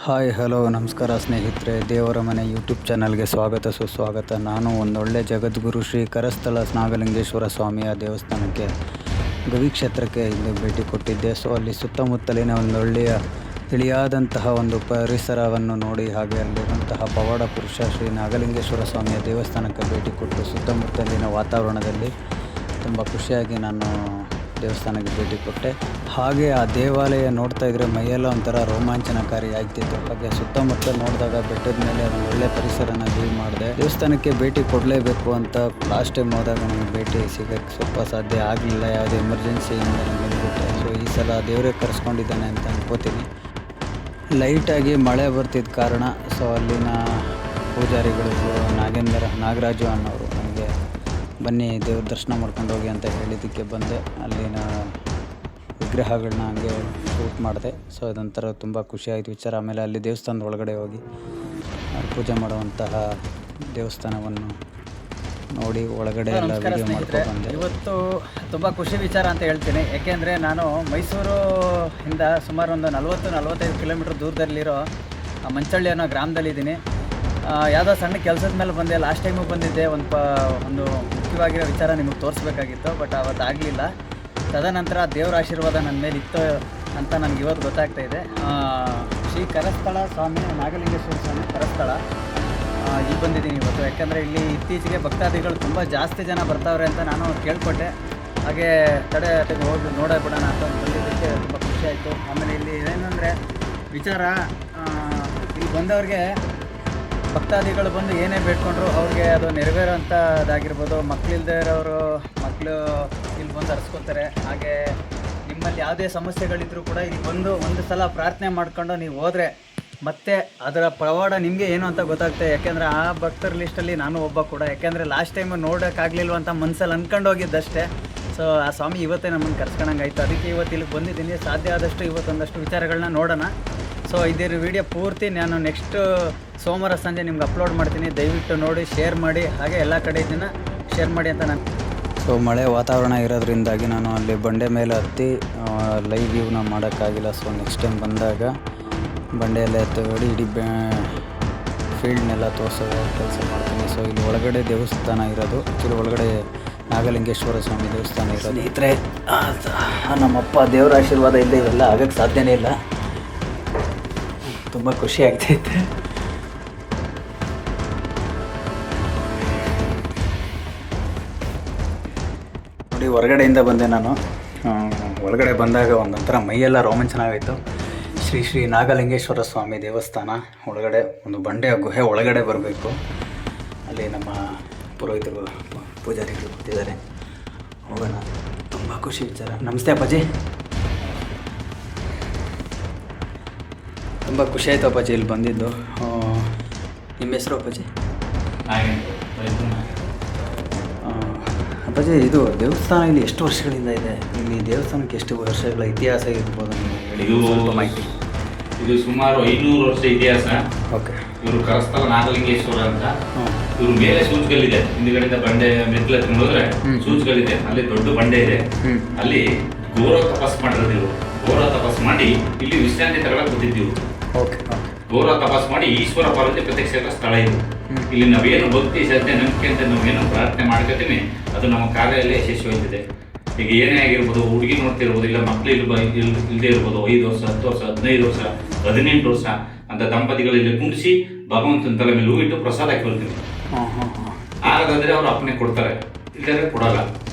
Hi hello ನಮಸ್ಕಾರ ಸ್ನೇಹಿತರೆ, ದೇವರ ಮನೆ ಯೂಟ್ಯೂಬ್ ಚಾನಲ್ಗೆ ಸ್ವಾಗತ ಸುಸ್ವಾಗತ. ನಾನು ಒಂದೊಳ್ಳೆ ಜಗದ್ಗುರು ಶ್ರೀ ಕರಸ್ಥಳ ನಾಗಲಿಂಗೇಶ್ವರ ಸ್ವಾಮಿಯ ದೇವಸ್ಥಾನಕ್ಕೆ ಗವಿ ಕ್ಷೇತ್ರಕ್ಕೆ ಇಲ್ಲಿ ಭೇಟಿ ಕೊಟ್ಟಿದ್ದೆ. ಸೊ ಅಲ್ಲಿ ಸುತ್ತಮುತ್ತಲಿನ ಒಂದೊಳ್ಳೆಯ ತಿಳಿಯಾದಂತಹ ಒಂದು ಪರಿಸರವನ್ನು ನೋಡಿ, ಹಾಗೆ ಅಲ್ಲಿರುವಂತಹ ಪವಾಡ ಪುರುಷ ಶ್ರೀ ನಾಗಲಿಂಗೇಶ್ವರ ಸ್ವಾಮಿಯ ದೇವಸ್ಥಾನಕ್ಕೆ ಭೇಟಿ ಕೊಟ್ಟು ಸುತ್ತಮುತ್ತಲಿನ ವಾತಾವರಣದಲ್ಲಿ ತುಂಬ ಖುಷಿಯಾಗಿ ನಾನು ದೇವಸ್ಥಾನಕ್ಕೆ ಭೇಟಿ ಕೊಟ್ಟೆ. ಹಾಗೆ ಆ ದೇವಾಲಯ ನೋಡ್ತಾ ಇದ್ರೆ ಮೈಯೆಲ್ಲ ಒಂಥರ ರೋಮಾಂಚನಕಾರಿ ಆಗ್ತಿತ್ತು. ಹಾಗೆ ಸುತ್ತಮುತ್ತ ನೋಡಿದಾಗ ಬೆಟ್ಟದ ಮೇಲೆ ಒಂದು ಒಳ್ಳೆ ಪರಿಸರನ ವ್ಯೂ ಮಾಡಿದೆ. ದೇವಸ್ಥಾನಕ್ಕೆ ಭೇಟಿ ಕೊಡಲೇಬೇಕು ಅಂತ ಲಾಸ್ಟ್ ಟೈಮ್ ಹೋದಾಗ ನನಗೆ ಭೇಟಿ ಸಿಗೋಕ್ಕೆ ಸ್ವಲ್ಪ ಸಾಧ್ಯ ಆಗಲಿಲ್ಲ, ಯಾವುದೇ ಎಮರ್ಜೆನ್ಸಿಯಿಂದ ನಾನು ಬಂದುಬಿಟ್ಟೆ. ಸೊ ಈ ಸಲ ದೇವರೇ ಕರೆಸ್ಕೊಂಡಿದ್ದಾನೆ ಅಂತ ಅನ್ಕೋತೀನಿ. ಲೈಟಾಗಿ ಮಳೆ ಬರ್ತಿದ್ದ ಕಾರಣ ಸೊ ಅಲ್ಲಿನ ಪೂಜಾರಿಗಳು ನಾಗರಾಜು ಅನ್ನೋರು ನನಗೆ ಬನ್ನಿ ದೇವ್ರ ದರ್ಶನ ಮಾಡ್ಕೊಂಡು ಹೋಗಿ ಅಂತ ಹೇಳಿದ್ದಕ್ಕೆ ಬಂದೆ. ಅಲ್ಲಿನ ವಿಗ್ರಹಗಳನ್ನ ಹಂಗೆ ಶೂಟ್ ಮಾಡಿದೆ. ಸೊ ಅದೊಂಥರ ತುಂಬ ಖುಷಿಯಾಯಿತು ವಿಚಾರ. ಆಮೇಲೆ ಅಲ್ಲಿ ದೇವಸ್ಥಾನದ ಒಳಗಡೆ ಹೋಗಿ ಪೂಜೆ ಮಾಡುವಂತಹ ದೇವಸ್ಥಾನವನ್ನು ನೋಡಿ ಒಳಗಡೆ ಎಲ್ಲ ವಿಡಿಯೋ ಮಾಡ್ಕೊಂಡು ಬಂದೆ. ಇವತ್ತು ತುಂಬ ಖುಷಿ ವಿಚಾರ ಅಂತ ಹೇಳ್ತೀನಿ. ಏಕೆಂದರೆ ನಾನು ಮೈಸೂರಿಂದ ಸುಮಾರು ಒಂದು 40-45 ಕಿಲೋಮೀಟ್ರ್ ದೂರದಲ್ಲಿರೋ ಮಂಚಳ್ಳಿ ಅನ್ನೋ ಗ್ರಾಮದಲ್ಲಿದ್ದೀನಿ. ಯಾವುದೋ ಸಣ್ಣ ಕೆಲಸದ ಮೇಲೆ ಬಂದೆ. ಲಾಸ್ಟ್ ಟೈಮು ಬಂದಿದ್ದೆ, ಒಂದು ಮುಖ್ಯವಾಗಿರೋ ವಿಚಾರ ನಿಮಗೆ ತೋರಿಸ್ಬೇಕಾಗಿತ್ತು, ಬಟ್ ಅವತ್ತು ಆಗಲಿಲ್ಲ. ತದನಂತರ ದೇವರ ಆಶೀರ್ವಾದ ನನ್ನ ಮೇಲೆ ಇತ್ತು ಅಂತ ನನಗೆ ಇವತ್ತು ಗೊತ್ತಾಗ್ತಾ ಇದೆ. ಶ್ರೀ ಕರಸ್ಥಳ ಸ್ವಾಮಿ ನಾಗಲಿಂಗೇಶ್ವರ ಸ್ವಾಮಿ ಕರಸ್ಥಳ ಇಲ್ಲಿ ಬಂದಿದ್ದೀನಿ ಇವತ್ತು. ಯಾಕಂದರೆ ಇಲ್ಲಿ ಇತ್ತೀಚೆಗೆ ಭಕ್ತಾದಿಗಳು ತುಂಬ ಜಾಸ್ತಿ ಜನ ಬರ್ತಾವ್ರೆ ಅಂತ ನಾನು ಕೇಳ್ಪಟ್ಟೆ. ಹಾಗೆ ಹೋಗಿ ನೋಡೋಬಿಡೋಣ ಅಂತ ಬಂದಿದ್ದಕ್ಕೆ ತುಂಬ ಖುಷಿ ಆಯಿತು. ಆಮೇಲೆ ಇಲ್ಲಿ ಏನಂದರೆ ವಿಚಾರ, ಇಲ್ಲಿ ಬಂದವ್ರಿಗೆ ಭಕ್ತಾದಿಗಳು ಬಂದು ಏನೇ ಬೇಡ್ಕೊಂಡ್ರು ಅವ್ರಿಗೆ ಅದು ನೆರವೇರೋಂಥದ್ದಾಗಿರ್ಬೋದು. ಮಕ್ಕಳಿಲ್ಲದೆ ಇರೋರು ಮಕ್ಕಳು ಇಲ್ಲಿ ಬಂದು ಹರಿಸ್ಕೊತಾರೆ. ಹಾಗೆ ನಿಮ್ಮಲ್ಲಿ ಯಾವುದೇ ಸಮಸ್ಯೆಗಳಿದ್ರೂ ಕೂಡ ಇಲ್ಲಿ ಬಂದು ಒಂದು ಸಲ ಪ್ರಾರ್ಥನೆ ಮಾಡ್ಕೊಂಡು ನೀವು ಹೋದರೆ ಮತ್ತೆ ಅದರ ಪವಾಡ ನಿಮಗೆ ಏನು ಅಂತ ಗೊತ್ತಾಗುತ್ತೆ. ಯಾಕೆಂದರೆ ಆ ಭಕ್ತರ ಲಿಸ್ಟಲ್ಲಿ ನಾನು ಒಬ್ಬ ಕೂಡ. ಯಾಕೆಂದರೆ ಲಾಸ್ಟ್ ಟೈಮು ನೋಡೋಕ್ಕಾಗಲಿಲ್ವ ಅಂತ ಮನಸ್ಸಲ್ಲಿ ಅಂದ್ಕೊಂಡು ಹೋಗಿದ್ದಷ್ಟೇ. ಸೊ ಆ ಸ್ವಾಮಿ ಇವತ್ತೇ ನಮ್ಮನ್ನು ಕರ್ಸ್ಕೊಂಡಂಗಾಯ್ತು. ಅದಕ್ಕೆ ಇವತ್ತು ಇಲ್ಲಿಗೆ ಬಂದಿದ್ದೀನಿ. ಸಾಧ್ಯ ಆದಷ್ಟು ಇವತ್ತೊಂದಷ್ಟು ವಿಚಾರಗಳನ್ನ ನೋಡೋಣ. ಸೊ ಇದ್ರ ವಿಡಿಯೋ ಪೂರ್ತಿ ನಾನು ನೆಕ್ಸ್ಟ್ ಸೋಮವಾರ ಸಂಜೆ ನಿಮ್ಗೆ ಅಪ್ಲೋಡ್ ಮಾಡ್ತೀನಿ. ದಯವಿಟ್ಟು ನೋಡಿ, ಶೇರ್ ಮಾಡಿ, ಹಾಗೆ ಎಲ್ಲ ಕಡೆ ಇದನ್ನು ಶೇರ್ ಮಾಡಿ ಅಂತ ನಾನು. ಸೊ ಮಳೆ ವಾತಾವರಣ ಇರೋದ್ರಿಂದಾಗಿ ನಾನು ಅಲ್ಲಿ ಬಂಡೆ ಮೇಲೆ ಹತ್ತಿ ಲೈವ್ ವ್ಯೂನ ಮಾಡೋಕ್ಕಾಗಿಲ್ಲ. ಸೊ ನೆಕ್ಸ್ಟ್ ಟೈಮ್ ಬಂದಾಗ ಬಂಡೆಯಲ್ಲೇ ಹತ್ತಿ ಇಡೀ ಫೀಲ್ಡ್ನೆಲ್ಲ ತೋರಿಸೋ ಕೆಲಸ ಮಾಡ್ತೀನಿ. ಸೊ ಇಲ್ಲಿ ಒಳಗಡೆ ದೇವಸ್ಥಾನ ಇರೋದು, ಇಲ್ಲಿ ಒಳಗಡೆ ನಾಗಲಿಂಗೇಶ್ವರ ಸ್ವಾಮಿ ದೇವಸ್ಥಾನ ಇರೋದು. ಸ್ನೇಹಿತರೆ, ನಮ್ಮಪ್ಪ ದೇವರ ಆಶೀರ್ವಾದ ಇಲ್ಲದೆ ಇವೆಲ್ಲ ಆಗೋಕ್ಕೆ ಸಾಧ್ಯನೇ ಇಲ್ಲ. ತುಂಬ ಖುಷಿ ಆಗ್ತೈತೆ. ನೋಡಿ, ಹೊರಗಡೆಯಿಂದ ಬಂದೆ ನಾನು. ಒಳಗಡೆ ಬಂದಾಗ ಒಂದೊಂಥರ ಮೈಯೆಲ್ಲ ರೋಮಾಂಚನ ಆಯಿತು. ಶ್ರೀ ನಾಗಲಿಂಗೇಶ್ವರ ಸ್ವಾಮಿ ದೇವಸ್ಥಾನ ಒಳಗಡೆ ಒಂದು ಬಂಡೆಯ ಗುಹೆ ಒಳಗಡೆ ಬರಬೇಕು. ಅಲ್ಲಿ ನಮ್ಮ ಪುರೋಹಿತರು ಪೂಜಾರಿಗಳು ಕೂತಿದ್ದಾರೆ. ಹೋಗೋಣ, ತುಂಬ ಖುಷಿ ವಿಚಾರ. ನಮಸ್ತೆ ಅಪ್ಪಾಜಿ. ತುಂಬ ಖುಷಿ ಆಯಿತು ಅಪ್ಪಾಜಿ ಇಲ್ಲಿ ಬಂದಿದ್ದು. ನಿಮ್ಮ ಹೆಸರು ಅಪ್ಪಾಜಿ? ಅಪ್ಪಾಜಿ, ಇದು ದೇವಸ್ಥಾನ ಇಲ್ಲಿ ಎಷ್ಟು ವರ್ಷಗಳಿಂದ ಇದೆ? ಇಲ್ಲಿ ದೇವಸ್ಥಾನಕ್ಕೆ ಎಷ್ಟು ವರ್ಷಗಳ ಇತಿಹಾಸ ಇರ್ಬೋದು ಇದು ಮಾಹಿತಿ? ಇದು ಸುಮಾರು 500 ವರ್ಷ ಇತಿಹಾಸ. ಓಕೆ. ಇವರು ಕರಸ್ಥಳ ನಾಗಲಿಂಗೇಶ್ವರ ಅಂತ. ಇವ್ರ ಮೇಲೆ ಸೂಚುಗಳಿದೆ. ಹಿಂದ್ಗಡೆಯಿಂದ ಬಂಡೆ ಮೆಟ್ಲು ಹತ್ಕೊಂಡು ಹೋದ್ರೆ ಸೂಚುಗಳಿದೆ. ಅಲ್ಲಿ ದೊಡ್ಡ ಬಂಡೆ ಇದೆ. ಅಲ್ಲಿ ಘೋರ ತಪಸ್ ಮಾಡಿರೋದು ಇವರು. ಘೋರ ತಪಸ್ ಮಾಡಿ ಇಲ್ಲಿ ವಿಶ್ರಾಂತಿ ತಗೊಳಕ್ ಕೂತಿದ್ದೀವಿ. ಓಕೆ. ಘೋರ ತಪಸ್ ಮಾಡಿ ಈಶ್ವರ ಪಾರ್ವತಿ ಪ್ರತ್ಯಕ್ಷ ಸ್ಥಳ ಇದು. ಇಲ್ಲಿ ನಾವೇನು ಭಕ್ತಿ ಶ್ರದ್ಧೆ ನಂಬಿಕೆ ಅಂತ ನಾವೇನು ಪ್ರಾರ್ಥನೆ ಮಾಡ್ಕೊತೀವಿ ಅದು ನಮ್ಮ ಕಾರ್ಯದಲ್ಲಿ ಯಶಸ್ವಿಯಾಗಿದೆ. ಈಗ ಏನೇ ಆಗಿರ್ಬೋದು, ಹುಡುಗಿ ನೋಡ್ತಿರ್ಬೋದು, ಇಲ್ಲ ಮಕ್ಳು ಇಲ್ಲದೆ ಇರ್ಬೋದು, 5 ವರ್ಷ 10 ವರ್ಷ 15 ವರ್ಷ 18 ವರ್ಷ ಅಂತ ದಂಪತಿಗಳು ಇಲ್ಲಿ ಕುಂಡಿಸಿ ಭಗವಂತನ ತಲೆ ಮೇಲೆ ಹೂವಿಟ್ಟು ಪ್ರಸಾದ ಹಾಕಿರ್ತೀವಿ. ಹಾಗಾದ್ರೆ ಅವ್ರು ಅಪ್ಪನೆ ಕೊಡ್ತಾರೆ, ಇಲ್ಲದ್ರೆ ಕೊಡಲ್ಲ.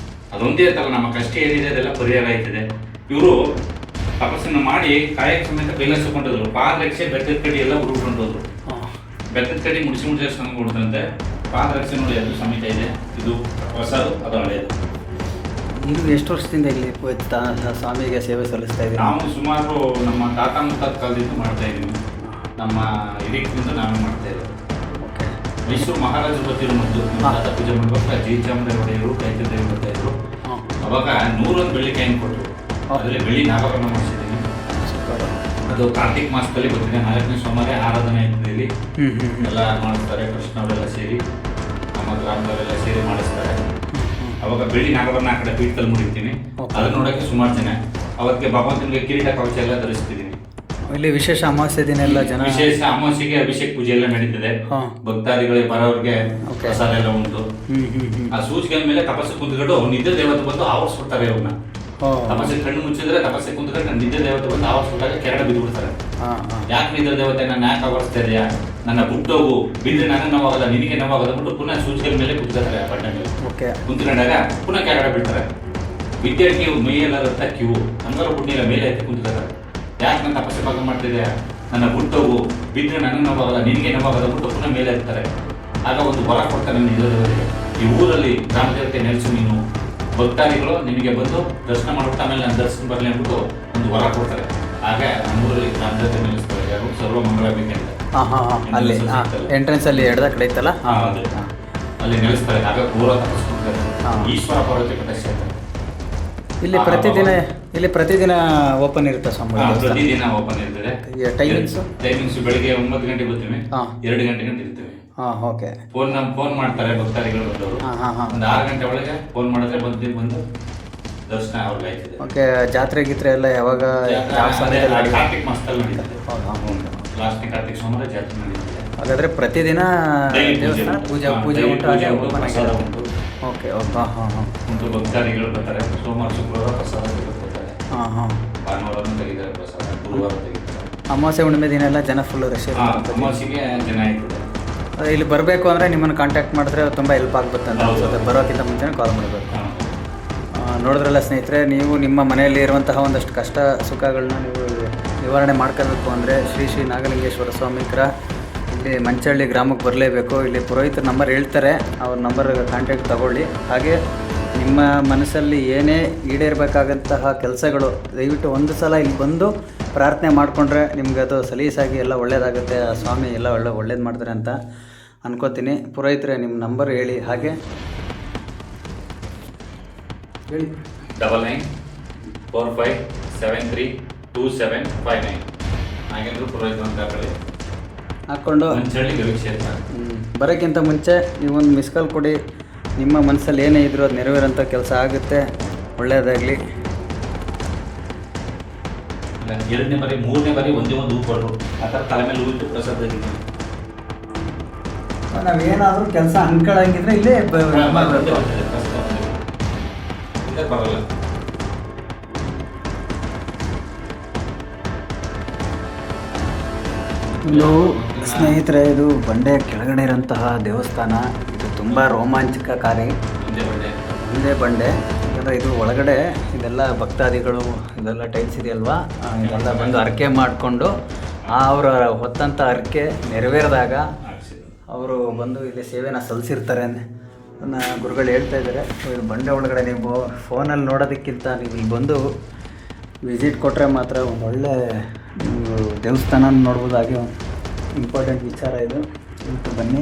ಅದೊಂದೇ ತರ ನಮ್ಮ ಕಷ್ಟ ಏನಿದೆ ಅದೆಲ್ಲ ಪರಿಹಾರ ಆಯ್ತದೆ. ಇವರು ತಪಸ್ಸನ್ನು ಮಾಡಿ ಕಾಯಕ ಸಮೇತ ಕೈಲಾಸಕೊಂಡಿದ್ರು. ಪಾದರಕ್ಷೆ ಬೆಟ್ಟದ ಕಡಿ ಎಲ್ಲ ಹುಡುಕೊಂಡು ಹೋದ್ರು. ಬೆಟ್ಟದ ಕಡಿ ಮುಡಿಸಿ ಸ್ವಾಮಿ ಕೊಡ್ತಂತೆ. ಪಾದರಕ್ಷೆ ನೋಡಿ ಅದು ಸಮೇತ ಇದೆ. ಇದು ಹೊಸದು, ಅದು ಹಳೆಯದು. ನೀವು ಎಷ್ಟು ವರ್ಷದಿಂದ ಇಲ್ಲಿ ಸ್ವಾಮಿಗೆ ಸೇವೆ ಸಲ್ಲಿಸ್ತಾ ಇದ್ದೀವಿ? ನಾವು ಸುಮಾರು ನಮ್ಮ ತಾತ ಮುತ್ತಾದ ಕಾಲದಿಂದ ಮಾಡ್ತಾ ಇದ್ದೀವಿ. ನಮ್ಮ ಹಿರಿಯರಿಂದ ನಾನು ಮಾಡ್ತಾ ಇರೋದು. ಓಕೆ. ಮೈಸೂರು ಮಹಾರಾಜರು ಗೊತ್ತಿರೋ ಮೊದಲು ತಾತ ಪೂಜೆ ಮಾಡ್ಬೇಕು. ಜಿ ಚಾಮುಂಡಿ ಒಡೆಯರು ಕೈತ ದೇವರು ಬರ್ತಾ ಇದ್ರು. ಅವಾಗ 101 ಬೆಳ್ಳಿ ಕಾಯಿನ್ ಕೊಟ್ಟರು. ಅದರಲ್ಲಿ ಬೆಳ್ಳಿ ನಾಗರನ್ನ ಮಾಡಿಸಿದ್ದೀನಿ. ಅದು ಕಾರ್ತಿಕ್ ಮಾಸದಲ್ಲಿ ಬರ್ತೀನಿ. 4ನೇ ಸೋಮವಾರ ಆರಾಧನೆ ಇರ್ತದೆ. ಇಲ್ಲಿ ಎಲ್ಲ ಮಾಡಿಸ್ತಾರೆ. ಕೃಷ್ಣವರೆಲ್ಲ ಸೇರಿ, ನಮ್ಮ ಗ್ರಾಮದವರೆಲ್ಲ ಸೇರಿ ಮಾಡಿಸ್ತಾರೆ. ಅವಾಗ ಬೆಳ್ಳಿ ನಾಗರನ್ನ ಆ ಕಡೆ ಪೀಠದಲ್ಲಿ ಮುಡಿತೀನಿ. ಅದನ್ನ ನೋಡೋಕ್ಕೆ ಸುಮಾರು ಜನ. ಅವತ್ತಿಗೆ ಭಗವಂತನಿಗೆ ಕಿರೀಟ ಕವಚ ಎಲ್ಲ ಧರಿಸ್ತಿದ್ದೀನಿ. ಇಲ್ಲಿ ವಿಶೇಷ ಅಮಾವಾಸ್ಯೆ ದಿನ ಎಲ್ಲ ಜನ ವಿಶೇಷ ಅಮಾವಾಸ್ಯೆಗೆ ಅಭಿಷೇಕ ಪೂಜೆ ಎಲ್ಲ ನಡೀತದೆ. ಹಾಂ. ಭಕ್ತಾದಿಗಳಿಗೆ ಬರೋರಿಗೆ Okay. ಪ್ರಸಾದ ಎಲ್ಲ ಉಂಟು. ಆ ಸೂಚಿಗೆ ಮೇಲೆ ತಪಸ್ಸು ಕುಂತ್ಕೊಂಡು ನಿದ್ದೆ ದೇವತೆ ಬಂದು ಆವರಿಸ್ಬಿಡ್ತಾರೆ ಇವ್ರನ್ನ. ತಪಸ್ಸೆ ಕಣ್ಣು ಮುಚ್ಚಿದ್ರೆ ತಪಸ್ಸೆ ಕುಂತ್ಕೊಂಡು ನಿದ್ದೆ ದೇವತೆ ಬಂದು ಆವರಿಸ್ಬಿಟ್ಟಾಗ ಕೆರಡ ಬಿದ್ದು ಬಿಡ್ತಾರೆ. ಯಾಕೆ ನಿದ್ದೆ ದೇವತೆ ನನ್ನ ಯಾಕೆ ಆವರಿಸ್ತಾ ಇದೆಯಾ, ನನ್ನ ಬಿಟ್ಟೋಗು, ಬಿದ್ರೆ ನನಗೆ ನೋವಾಗಲ್ಲ ನಿನಗೆ ನೋವಾಗಲ್ಲ ಬಿಟ್ಟು ಪುನಃ ಸೂಚಿಗೆ ಮೇಲೆ ಕುಂತ್ಕೊತಾರೆ. ಬಂಡೆ ಮೇಲೆ ಕುಂತ್ಕೊಂಡಾಗ ಪುನಃ ಕೆರಡ ಬೀಳ್ತಾರೆ. ವಿದ್ಯಾರ್ಥಿ ಮೈಯೆಲ್ಲ ರಕ್ತ ಕಿವು ಹಂಗಾರ ಪುಣ್ಯ ಮೇಲೆ ಎತ್ತಿ ಕುಂತ್ಕೊತಾರೆ. ಯಾಕೆ ನನ್ನ ತಪಸ್ಸೆ ಭಾಗ ಮಾಡ್ತಿದ್ಯಾ, ನನ್ನ ಬಿಟ್ಟೋಗು, ಬಿದ್ರೆ ನನಗೆ ನೋವಾಗಲ್ಲ ನಿನಗೆ ನೋವಾಗಲ್ಲ ಬಿಟ್ಟು ಪುನಃ ಮೇಲೆ ಎತ್ತಾರೆ. ಆಗ ಒಂದು ವರ ಕೊಡ್ತಾರೆ ನಿಜ ದೇವರಿಗೆ, ಈ ಊರಲ್ಲಿ ಗ್ರಾಮ ದೇವತೆ ನೆಲೆಸು ನೀನು, ಭಕ್ತಾದಿಗಳು ನಿನಗೆ ಬಂದು ದರ್ಶನ ಮಾಡ್ಬಿಟ್ಟು ಆಮೇಲೆ ನಾನು ದರ್ಶನ ಬರಲಿ ಅಂದ್ಬಿಟ್ಟು ಒಂದು ವರ ಕೊಡ್ತಾರೆ. ಆಗ ನಮ್ಮೂರಲ್ಲಿ ಗ್ರಾಮ ದೇವತೆ ನೆಲೆಸ್ತಾರೆ. ಯಾರು ಸರ್ವಮಂಗಳ ಬೇಕಂತ ಅಲ್ಲಿ ಎಂಟ್ರೆನ್ಸ್ ಅಲ್ಲಿ ಎಡದ ಕಡೆ ಇತ್ತಲ್ಲ, ಅಲ್ಲಿ ನೆಲೆಸ್ತಾರೆ. ಆಗ ಪೂರ ತಪಸ್ಸು ಈಶ್ವರ ಪಾರ್ವತಿ ಪ್ರತಿಷ್ಠೆ. ಇಲ್ಲಿ ಪ್ರತಿದಿನ ಓಪನ್ ಇರುತ್ತೆ ಸ್ವಾಮಿ? ಪ್ರತಿದಿನ ಓಪನ್ ಇರ್ತದೆ. ಟೈಮಿಂಗ್ಸ್ ಬೆಳಿಗ್ಗೆ 9 ಗಂಟೆ ಬರ್ತೀವಿ, 2 ಗಂಟೆ ಗಂಟೆ ಇರ್ತೀವಿ. ಓಕೆ. ಫೋನ್ ಮಾಡ್ತಾರೆ ಭಕ್ತಾದಿಗಳು ಬಂದವರು. ಒಂದು 6 ಗಂಟೆ ಒಳಗೆ ಫೋನ್ ಮಾಡಿದ್ರೆ ಬಂದು ದರ್ಶನ ಅವ್ರಿಗೆ ಆಯ್ತದೆ. ಓಕೆ. ಜಾತ್ರೆ ಗೀತ್ರೆ ಎಲ್ಲ ಯಾವಾಗ? ಕಾರ್ತಿಕ್ ಮಾಸದಲ್ಲಿ ನಡೀತದೆ. ಲಾಸ್ಟ್ ಕಾರ್ತಿಕ್ ಸೋಮವಾರ ಜಾತ್ರೆ ನಡೀತದೆ. ಹಾಗಾದ್ರೆ ಪ್ರತಿದಿನ ದೇವಸ್ಥಾನ ಪೂಜೆ ಉಂಟು. ಓಕೆ. ಉಂಟು. ಭಕ್ತಾದಿಗಳು ಬರ್ತಾರೆ. ಸೋಮವಾರ ಶುಕ್ರವಾರ ಪ್ರಸಾದ ತೆಗೆದುಕೊಳ್ತಾರೆ. ಭಾನುವಾರನೂ ತೆಗಿತಾರೆ ಪ್ರಸಾದ, ಗುರುವಾರ ತೆಗಿತಾರೆ. ಅಮಾವಾಸ್ಯೆ ಹುಣ್ಣಿಮೆ ದಿನ ಎಲ್ಲ ಜನ ಫುಲ್ ರಶ್ ಇರುತ್ತೆ. ಅಮಾವಾಸ್ಯೆಗೆ ಜನ ಆಯ್ತದೆ. ಇಲ್ಲಿ ಬರಬೇಕು ಅಂದರೆ ನಿಮ್ಮನ್ನು ಕಾಂಟ್ಯಾಕ್ಟ್ ಮಾಡಿದ್ರೆ ತುಂಬ ಹೆಲ್ಪ್ ಆಗುತ್ತೆ ಅಂತ ಅನ್ಸುತ್ತೆ. ಬರೋಕ್ಕಿಂತ ಮುಂಚೆನೇ ಕಾಲ್ ಮಾಡಬೇಕು. ನೋಡಿದ್ರಲ್ಲ ಸ್ನೇಹಿತರೆ, ನೀವು ನಿಮ್ಮ ಮನೆಯಲ್ಲಿ ಇರುವಂತಹ ಒಂದಷ್ಟು ಕಷ್ಟ ಸುಖಗಳನ್ನ ನೀವು ನಿವಾರಣೆ ಮಾಡ್ಕೋಬೇಕು ಅಂದರೆ ಶ್ರೀ ನಾಗಲಿಂಗೇಶ್ವರ ಸ್ವಾಮಿಕರ ಇಲ್ಲಿ ಮಂಚಳ್ಳಿ ಗ್ರಾಮಕ್ಕೆ ಬರಲೇಬೇಕು. ಇಲ್ಲಿ ಪುರೋಹಿತರ ನಂಬರ್ ಹೇಳ್ತಾರೆ, ಅವ್ರ ನಂಬರ್ ಕಾಂಟ್ಯಾಕ್ಟ್ ತಗೊಳ್ಳಿ. ಹಾಗೆ ನಿಮ್ಮ ಮನಸ್ಸಲ್ಲಿ ಏನೇ ಈಡೇರಬೇಕಾದಂತಹ ಕೆಲಸಗಳು ದಯವಿಟ್ಟು ಒಂದು ಸಲ ಇಲ್ಲಿ ಬಂದು ಪ್ರಾರ್ಥನೆ ಮಾಡಿಕೊಂಡ್ರೆ ನಿಮ್ಗೆ ಅದು ಸಲೀಸಾಗಿ ಎಲ್ಲ ಒಳ್ಳೆಯದಾಗುತ್ತೆ. ಆ ಸ್ವಾಮಿ ಎಲ್ಲ ಒಳ್ಳೇದು ಮಾಡ್ತಾರೆ ಅಂತ ಅನ್ಕೋತೀನಿ. ಪುರೋಹಿತರೆ ನಿಮ್ಮ ನಂಬರ್ ಹೇಳಿ. ಹಾಗೆ ಹೇಳಿ. 9945732759 ಹಾಗೆಂದ್ರು ಪುರೋಹಿತ ಅಂತ ಹಾಕ್ಕೊಂಡು ಮಂಚಳ್ಳಿ ಗವಿಕ್ಷೇತ್ರ. ಬರೋಕ್ಕಿಂತ ಮುಂಚೆ ನೀವೊಂದು ಮಿಸ್ ಕಾಲ್ ಕೊಡಿ. ನಿಮ್ಮ ಮನಸ್ಸಲ್ಲಿ ಏನೇ ಇದ್ರೂ ಅದು ನೆರವೇರೋಂಥ ಕೆಲಸ ಆಗುತ್ತೆ. ಒಳ್ಳೆಯದಾಗಲಿ. 2ನೇ ಬಾರಿ 3ನೇ ಬಾರಿ ಒಂದೇ ಒಂದು ಹೂ ಕೊಟ್ಟರು. ಆ ಥರ ತಲೆ ಮೇಲೆ ಹೂ ಇಟ್ಟು ಪ್ರಸಾದ ನಾವೇನಾದರೂ ಕೆಲಸ ಅನ್ಕೊಳ್ಳಂಗಿದ್ರೆ ಇಲ್ಲೇ ಬರಲ್ಲ. ಸ್ನೇಹಿತರೆ, ಇದು ಬಂಡೆ ಕೆಳಗಡೆ ಇರೋಂತಹ ದೇವಸ್ಥಾನ. ಇದು ತುಂಬ ರೋಮಾಂಚಕಕಾರಿ. ಒಂದೇ ಬಂಡೆ. ಯಾಕಂದರೆ ಇದು ಒಳಗಡೆ ಇದೆಲ್ಲ ಭಕ್ತಾದಿಗಳು ಇದೆಲ್ಲ ಟೈಲ್ಸ್ ಇದೆಯಲ್ವಾ, ಇದೆಲ್ಲ ಬಂದು ಹರಕೆ ಮಾಡಿಕೊಂಡು ಅವರ ಹೊತ್ತಂಥ ಹರಕೆ ನೆರವೇರಿದಾಗ ಅವರು ಬಂದು ಇಲ್ಲಿ ಸೇವೆನ ಸಲ್ಲಿಸಿರ್ತಾರೆ ನನ್ನ ಗುರುಗಳು ಹೇಳ್ತಾ ಇದ್ದಾರೆ. ಇದು ಬಂಡೆ ಒಳಗಡೆ ನೀವು ಫೋನಲ್ಲಿ ನೋಡೋದಕ್ಕಿಂತ ನೀವು ಇಲ್ಲಿ ಬಂದು ವಿಸಿಟ್ ಕೊಟ್ಟರೆ ಮಾತ್ರ ಒಂದು ಒಳ್ಳೆ ದೇವಸ್ಥಾನ ನೋಡ್ಬೋದಾಗಿ ಇಂಪಾರ್ಟೆಂಟ್ ವಿಚಾರ ಇದು. ಬನ್ನಿ.